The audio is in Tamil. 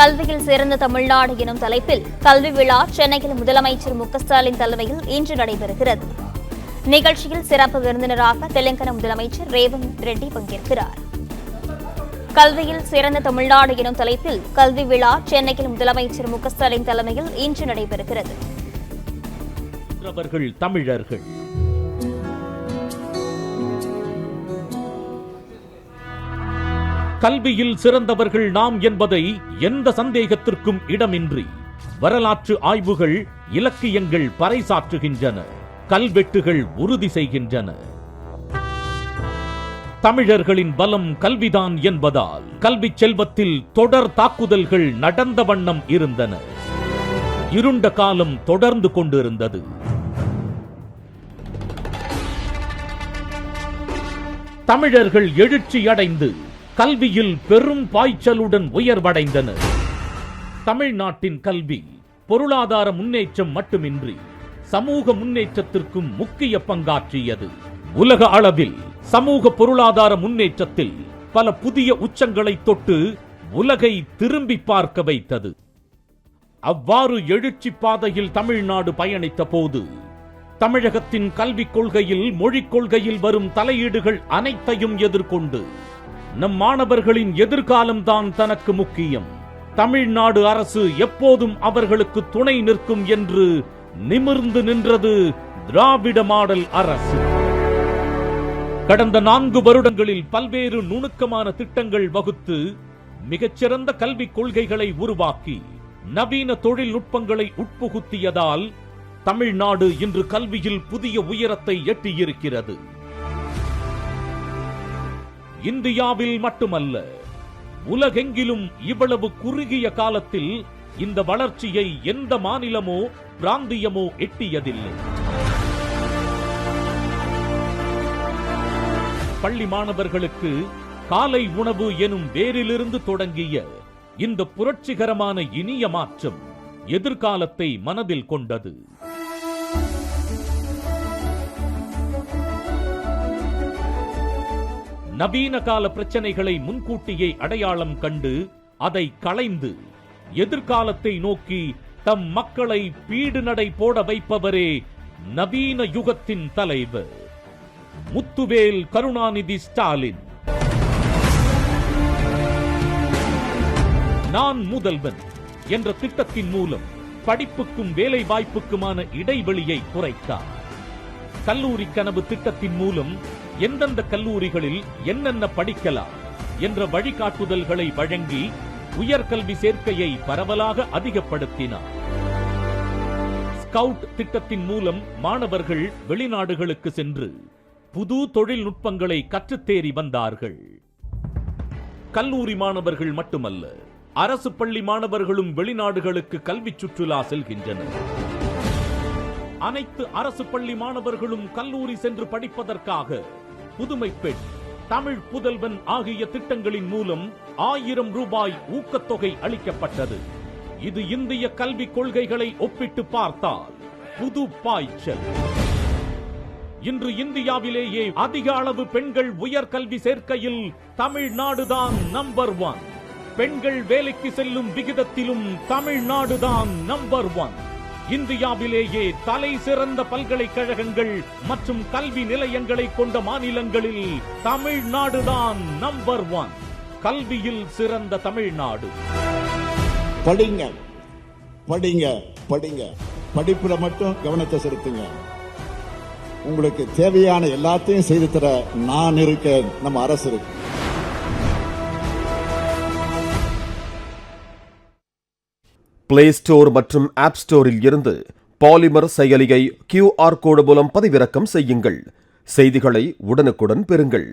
கல்வியில் சிறந்த தமிழ்நாடு எனும் தலைப்பில் கல்வி விழா சென்னையில் முதலமைச்சர் மு.க.ஸ்டாலின் தலைமையில் இன்று நடைபெறுகிறது. நிகழ்ச்சியில் சிறப்பு விருந்தினராக தெலுங்கானா முதலமைச்சர் ரேவந்த் ரெட்டி பங்கேற்கிறார். கல்வியில் சிறந்த தமிழ்நாடு எனும் தலைப்பில் கல்வி விழா சென்னையில் முதலமைச்சர் மு.க.ஸ்டாலின் தலைமையில் இன்று நடைபெறுகிறது. தமிழர்கள் கல்வியில் சிறந்தவர்கள் நாம் என்பதை எந்த சந்தேகத்திற்கும் இடமின்றி வரலாற்று ஆய்வுகள், இலக்கியங்கள் பறைசாற்றுகின்றன, கல்வெட்டுகள் உறுதி செய்கின்றன. தமிழர்களின் பலம் கல்விதான் என்பதால் கல்வி செல்வத்தில் தொடர் தாக்குதல்கள் நடந்த வண்ணம் இருந்தன. இருண்ட காலம் தொடர்ந்து கொண்டிருந்தது. தமிழர்கள் எழுச்சியடைந்து கல்வியில் பெரும் பாய்ச்சலுடன் உயர்வடைந்தனர். தமிழ்நாட்டின் கல்வி பொருளாதார முன்னேற்றம் மட்டுமின்றி சமூக முன்னேற்றத்திற்கும் முக்கிய பங்காற்றியது. உலக அளவில் சமூக பொருளாதார முன்னேற்றத்தில் பல புதிய உச்சங்களை தொட்டு உலகை திரும்பி பார்க்க வைத்தது. அவ்வாறு எழுச்சி பாதையில் தமிழ்நாடு பயணித்த போது தமிழகத்தின் கல்விக் கொள்கையில், மொழிக் கொள்கையில் வரும் தலையீடுகள் அனைத்தையும் எதிர்கொண்டு நம் மாணவர்களின் எதிர்காலம்தான் தனக்கு முக்கியம், தமிழ்நாடு அரசு எப்போதும் அவர்களுக்கு துணை நிற்கும் என்று நிமிர்ந்து நின்றது திராவிட மாடல் அரசு. கடந்த 4 வருடங்களில் பல்வேறு நுணுக்கமான திட்டங்கள் வகுத்து மிகச்சிறந்த கல்விக் கொள்கைகளை உருவாக்கி நவீன தொழில்நுட்பங்களை உட்புகுத்தியதால் தமிழ்நாடு இன்று கல்வியில் புதிய உயரத்தை எட்டியிருக்கிறது. இந்தியாவில் மட்டுமல்ல, உலகெங்கிலும் இவ்வளவு குறுகிய காலத்தில் இந்த வளர்ச்சியை எந்த மாநிலமோ பிராந்தியமோ எட்டியதில்லை. பள்ளி மாணவர்களுக்கு காலை உணவு எனும் வேரிலிருந்து தொடங்கிய இந்த புரட்சிகரமான இனிய மாற்றம் எதிர்காலத்தை மனதில் கொண்டது. நவீன கால பிரச்சனைகளை முன்கூட்டியே அடையாளம் கண்டு அதை களைந்து எதிர்காலத்தை நோக்கி தம் மக்களை பீடு நடை போட வைப்பவரே நவீன யுகத்தின் தலைவர் முத்துவேல் கருணாநிதி ஸ்டாலின். நான் முதல்வன் என்ற திட்டத்தின் மூலம் படிப்புக்கும் வேலை வாய்ப்புக்குமான இடைவெளியை குறைத்தார். கல்லூரி கனவு திட்டத்தின் மூலம் எந்தெந்த கல்லூரிகளில் என்னென்ன படிக்கலாம் என்ற வழிகாட்டுதல்களை வழங்கி உயர்கல்வி சேர்க்கையை பரவலாக அதிகப்படுத்தினார். ஸ்கவுட் திட்டத்தின் மூலம் மாணவர்கள் வெளிநாடுகளுக்கு சென்று புது தொழில்நுட்பங்களை கற்றுத்தேறி வந்தார்கள். கல்லூரி மாணவர்கள் மட்டுமல்ல, அரசு பள்ளி மாணவர்களும் வெளிநாடுகளுக்கு கல்வி சுற்றுலா செல்கின்றனர். அனைத்து அரசு பள்ளி மாணவர்களும் கல்லூரி சென்று படிப்பதற்காக புதுமை பெண், தமிழ் புதல்வன் ஆகிய திட்டங்களின் மூலம் 1000 ரூபாய் ஊக்கத்தொகை அளிக்கப்பட்டது. இது இந்திய கல்விக் கொள்கைகளை ஒப்பிட்டு பார்த்தால் புது பாய்ச்சல். இன்று இந்தியாவிலேயே அதிக அளவு பெண்கள் உயர்கல்வி சேர்க்கையில் தமிழ்நாடுதான் நம்பர் 1. பெண்கள் வேலைக்கு செல்லும் விகிதத்திலும் தமிழ்நாடுதான் நம்பர் 1. இந்தியாவிலேயே தலை சிறந்த பல்கலைக்கழகங்கள் மற்றும் கல்வி நிலையங்களை கொண்ட மாநிலங்களில் தமிழ்நாடுதான் நம்பர் 1. கல்வியில் சிறந்த தமிழ்நாடு. படிங்க படிங்க படிங்க, படிப்புல மட்டும் கவனத்தை செலுத்துங்க. உங்களுக்கு தேவையான எல்லாத்தையும் செய்து தர நான் இருக்கேன், நம்ம அரசு இருக்கு. பிளே ஸ்டோர் மற்றும் ஆப் ஸ்டோரில் இருந்து பாலிமர் செயலியை QR கோடு மூலம் பதிவிறக்கம் செய்யுங்கள். செய்திகளை உடனுக்குடன் பெறுங்கள்.